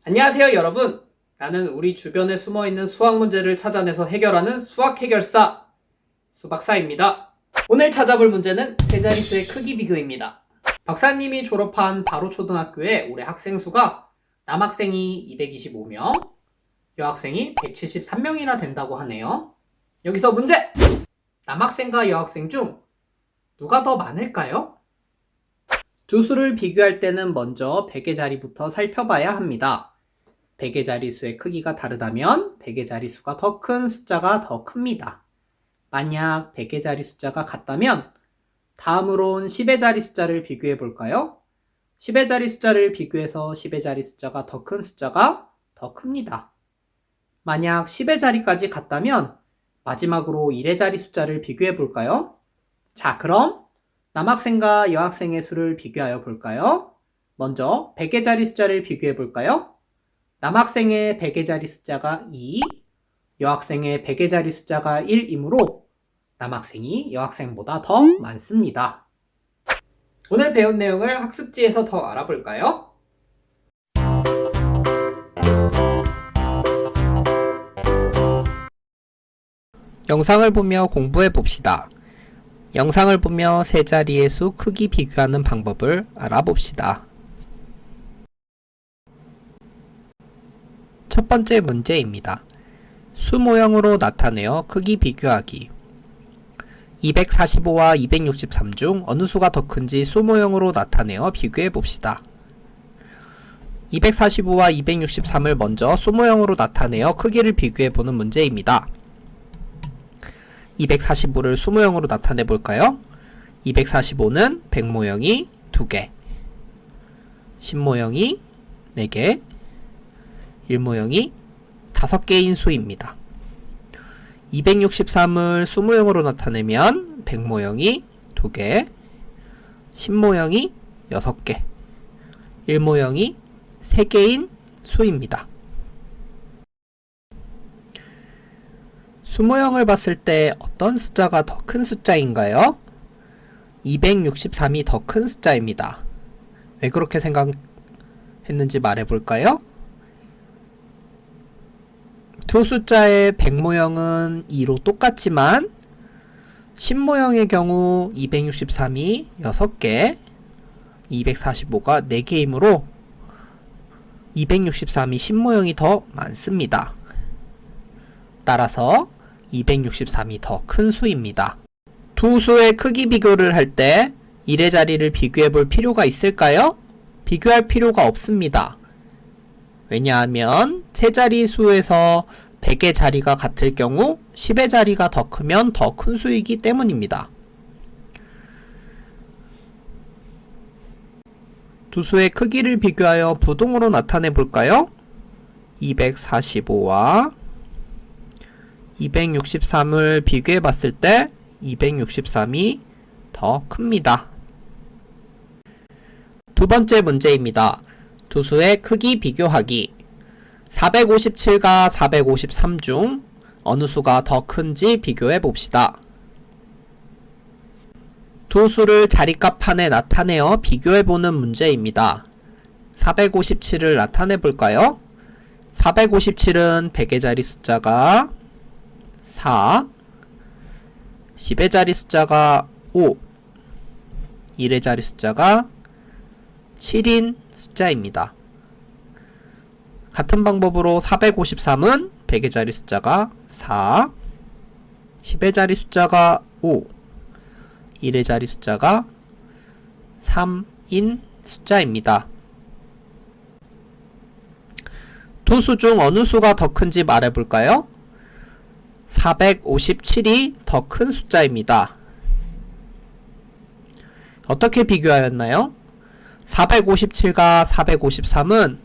안녕하세요, 여러분. 나는 우리 주변에 숨어있는 수학 문제를 찾아내서 해결하는 수학 해결사 수박사입니다. 오늘 찾아볼 문제는 세 자릿수의 크기 비교입니다. 박사님이 졸업한 바로 초등학교에 올해 학생 수가 남학생이 225명, 여학생이 173명이나 된다고 하네요. 여기서 문제! 남학생과 여학생 중 누가 더 많을까요? 두 수를 비교할 때는 먼저 백의 자리부터 살펴봐야 합니다. 백의 자리수의 크기가 다르다면 백의 자리수가 더 큰 숫자가 더 큽니다. 만약 백의 자리 숫자가 같다면 다음으론 10의 자리 숫자를 비교해 볼까요? 10의 자리 숫자를 비교해서 10의 자리 숫자가 더 큰 숫자가 더 큽니다. 만약 10의 자리까지 같다면 마지막으로 1의 자리 숫자를 비교해 볼까요? 자, 그럼 남학생과 여학생의 수를 비교하여 볼까요? 먼저 100의 자리 숫자를 비교해 볼까요? 남학생의 100의 자리 숫자가 2, 여학생의 100의 자리 숫자가 1이므로 남학생이 여학생보다 더 많습니다. 오늘 배운 내용을 학습지에서 더 알아볼까요? 영상을 보며 공부해 봅시다. 영상을 보며 세 자리의 수 크기 비교하는 방법을 알아봅시다. 첫 번째 문제입니다. 수 모형으로 나타내어 크기 비교하기. 245와 263 중 어느 수가 더 큰지 수 모형으로 나타내어 비교해 봅시다. 245와 263을 먼저 수 모형으로 나타내어 크기를 비교해 보는 문제입니다. 245를 수 모형으로 나타내 볼까요? 245는 100 모형이 2개, 10 모형이 4개, 1 모형이 5개인 수입니다. 263을 수 모형으로 나타내면 100 모형이 2개, 10 모형이 6개, 1 모형이 3개인 수입니다. 수 모형을 봤을 때 어떤 숫자가 더 큰 숫자인가요? 263이 더 큰 숫자입니다. 왜 그렇게 생각했는지 말해볼까요? 두 숫자의 100 모형은 2로 똑같지만 10 모형의 경우 263이 6개, 245가 4개이므로 263이 10 모형이 더 많습니다. 따라서 263이 더 큰 수입니다. 두 수의 크기 비교를 할 때 1의 자리를 비교해 볼 필요가 있을까요? 비교할 필요가 없습니다. 왜냐하면 세 자리 수에서 100의 자리가 같을 경우 10의 자리가 더 크면 더 큰 수이기 때문입니다. 두 수의 크기를 비교하여 부동으로 나타내 볼까요? 245와 263을 비교해 봤을 때 263이 더 큽니다. 두 번째 문제입니다. 두 수의 크기 비교하기. 457과 453 중 어느 수가 더 큰지 비교해 봅시다. 두 수를 자리값 판에 나타내어 비교해 보는 문제입니다. 457을 나타내 볼까요? 457은 100의 자리 숫자가 4, 10의 자리 숫자가 5, 1의 자리 숫자가 7인 숫자입니다. 같은 방법으로 453은 100의 자리 숫자가 4, 10의 자리 숫자가 5, 1의 자리 숫자가 3인 숫자입니다. 두 수 중 어느 수가 더 큰지 말해볼까요? 457이 더 큰 숫자입니다. 어떻게 비교하였나요? 457과 453은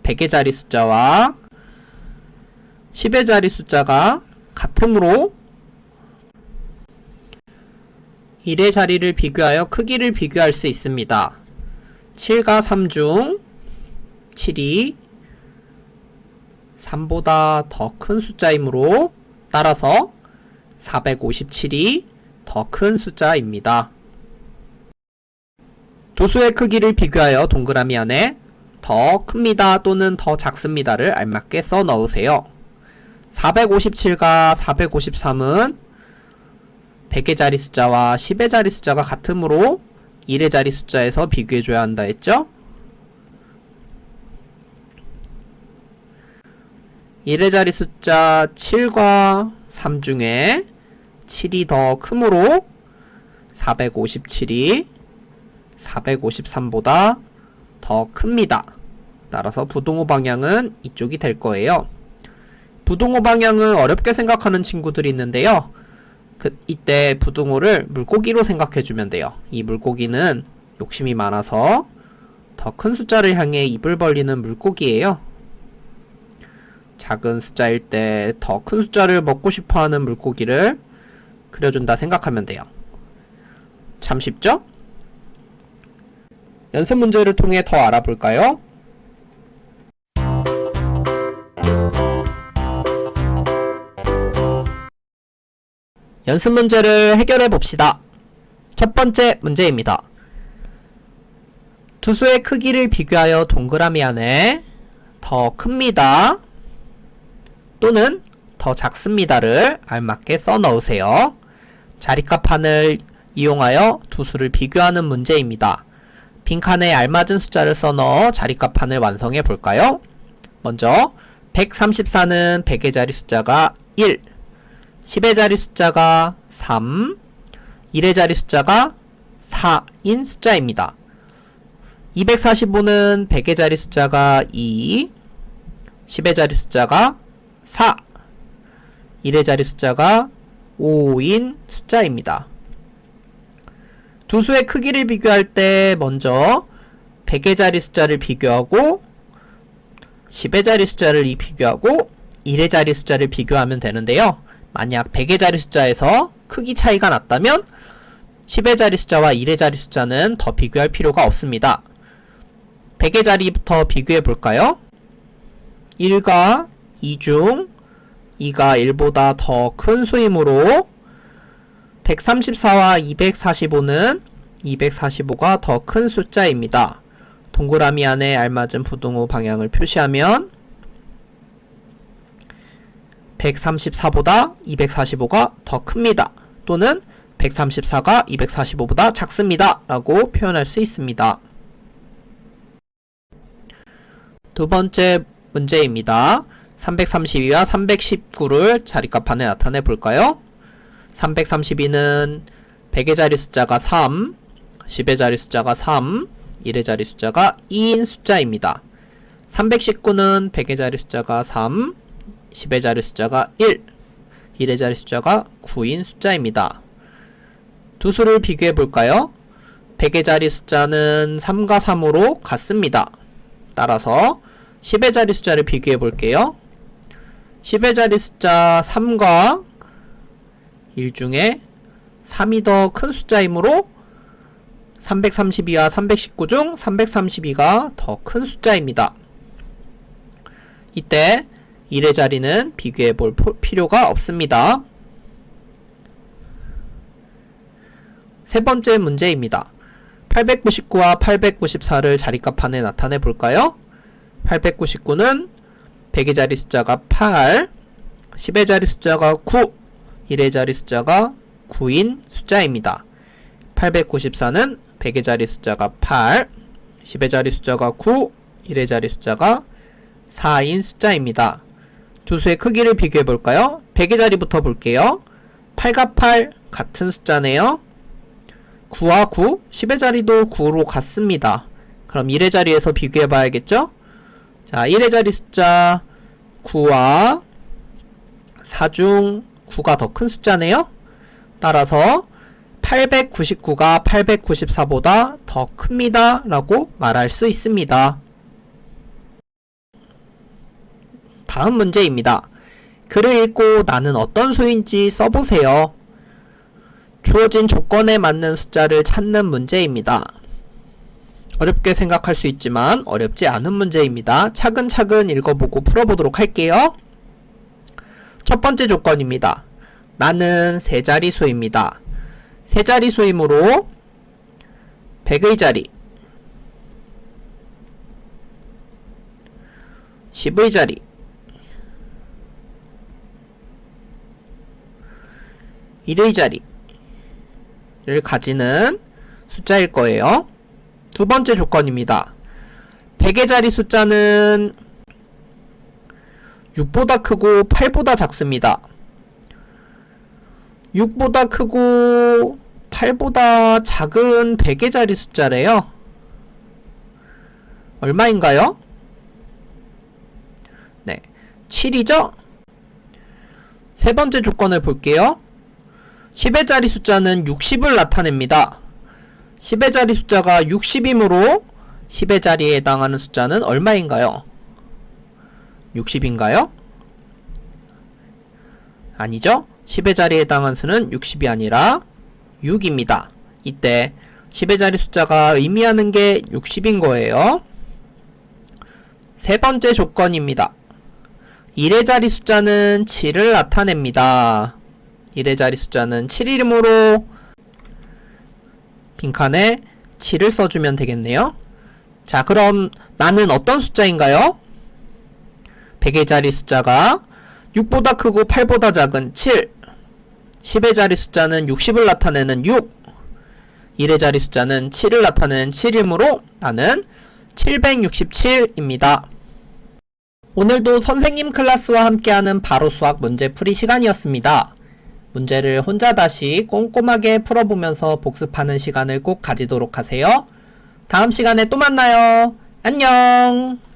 100의 자리 숫자와 10의 자리 숫자가 같으므로 1의 자리를 비교하여 크기를 비교할 수 있습니다. 7과 3 중 7이 3보다 더 큰 숫자이므로 따라서 457이 더 큰 숫자입니다. 두 수의 크기를 비교하여 동그라미 안에 더 큽니다 또는 더 작습니다를 알맞게 써 넣으세요. 457과 453은 100의 자리 숫자와 10의 자리 숫자가 같으므로 1의 자리 숫자에서 비교해줘야 한다 했죠? 1의 자리 숫자 7과 3 중에 7이 더 크므로 457이 453보다 더 큽니다. 따라서 부동호 방향은 이쪽이 될 거예요. 부동호 방향을 어렵게 생각하는 친구들이 있는데요. 이때 부동호를 물고기로 생각해주면 돼요. 이 물고기는 욕심이 많아서 더 큰 숫자를 향해 입을 벌리는 물고기예요. 작은 숫자일 때 더 큰 숫자를 먹고 싶어하는 물고기를 그려준다 생각하면 돼요. 참 쉽죠? 연습 문제를 통해 더 알아볼까요? 연습 문제를 해결해 봅시다. 첫 번째 문제입니다. 두 수의 크기를 비교하여 동그라미 안에 더 큽니다 또는 더 작습니다를 알맞게 써 넣으세요. 자리값판을 이용하여 두 수를 비교하는 문제입니다. 빈칸에 알맞은 숫자를 써 넣어 자리값판을 완성해 볼까요? 먼저 134는 100의 자리 숫자가 1, 10의 자리 숫자가 3, 1의 자리 숫자가 4인 숫자입니다. 245는 100의 자리 숫자가 2, 10의 자리 숫자가 4, 1의 자리 숫자가 5인 숫자입니다. 두 수의 크기를 비교할 때 먼저 100의 자리 숫자를 비교하고 10의 자리 숫자를 비교하고 1의 자리 숫자를 비교하면 되는데요. 만약 100의 자리 숫자에서 크기 차이가 났다면 10의 자리 숫자와 1의 자리 숫자는 더 비교할 필요가 없습니다. 100의 자리부터 비교해 볼까요? 1과 2 중 2가 1보다 더 큰 수이므로 134와 245는 245가 더 큰 숫자입니다. 동그라미 안에 알맞은 부등호 방향을 표시하면 134보다 245가 더 큽니다. 또는 134가 245보다 작습니다. 라고 표현할 수 있습니다. 두 번째 문제입니다. 332와 319를 자리값판에 나타내 볼까요? 332는 100의 자리 숫자가 3, 10의 자리 숫자가 3, 1의 자리 숫자가 2인 숫자입니다. 319는 100의 자리 숫자가 3, 10의 자리 숫자가 1, 1의 자리 숫자가 9인 숫자입니다. 두 수를 비교해 볼까요? 100의 자리 숫자는 3과 3으로 같습니다. 따라서 10의 자리 숫자를 비교해 볼게요. 10의 자리 숫자 3과 1 중에 3이 더 큰 숫자이므로 332와 319 중 332가 더 큰 숫자입니다. 이때 1의 자리는 비교해 볼 필요가 없습니다. 세 번째 문제입니다. 899와 894를 자리값판에 나타내 볼까요? 899는 100의 자리 숫자가 8, 10의 자리 숫자가 9, 1의 자리 숫자가 9인 숫자입니다. 894는 100의 자리 숫자가 8, 10의 자리 숫자가 9, 1의 자리 숫자가 4인 숫자입니다. 두 수의 크기를 비교해 볼까요? 100의 자리부터 볼게요. 8과 8 같은 숫자네요. 9와 9, 10의 자리도 9로 같습니다. 그럼 1의 자리에서 비교해 봐야겠죠? 자, 1의 자리 숫자 9와 4 중 9가 더 큰 숫자네요. 따라서 899가 894보다 더 큽니다 라고 말할 수 있습니다. 다음 문제입니다. 글을 읽고 나는 어떤 수인지 써보세요. 주어진 조건에 맞는 숫자를 찾는 문제입니다. 어렵게 생각할 수 있지만 어렵지 않은 문제입니다. 차근차근 읽어보고 풀어보도록 할게요. 첫 번째 조건입니다. 나는 세 자리수입니다. 세 자리수이므로 100의 자리, 10의 자리, 1의 자리를 가지는 숫자일 거예요. 두 번째 조건입니다. 100의 자리 숫자는 6보다 크고 8보다 작습니다. 6보다 크고 8보다 작은 100의 자리 숫자래요. 얼마인가요? 네, 7이죠? 세 번째 조건을 볼게요. 10의 자리 숫자는 60을 나타냅니다. 10의 자리 숫자가 60이므로 10의 자리에 해당하는 숫자는 얼마인가요? 60인가요? 아니죠? 10의 자리에 해당하는 수는 60이 아니라 6입니다. 이때 10의 자리 숫자가 의미하는 게 60인 거예요. 세 번째 조건입니다. 1의 자리 숫자는 7을 나타냅니다. 1의 자리 숫자는 7이므로 빈칸에 7을 써주면 되겠네요. 자, 그럼 나는 어떤 숫자인가요? 100의 자리 숫자가 6보다 크고 8보다 작은 7, 10의 자리 숫자는 60을 나타내는 6, 1의 자리 숫자는 7을 나타내는 7이므로 나는 767입니다. 오늘도 선생님 클래스와 함께하는 바로 수학 문제풀이 시간이었습니다. 문제를 혼자 다시 꼼꼼하게 풀어보면서 복습하는 시간을 꼭 가지도록 하세요. 다음 시간에 또 만나요. 안녕!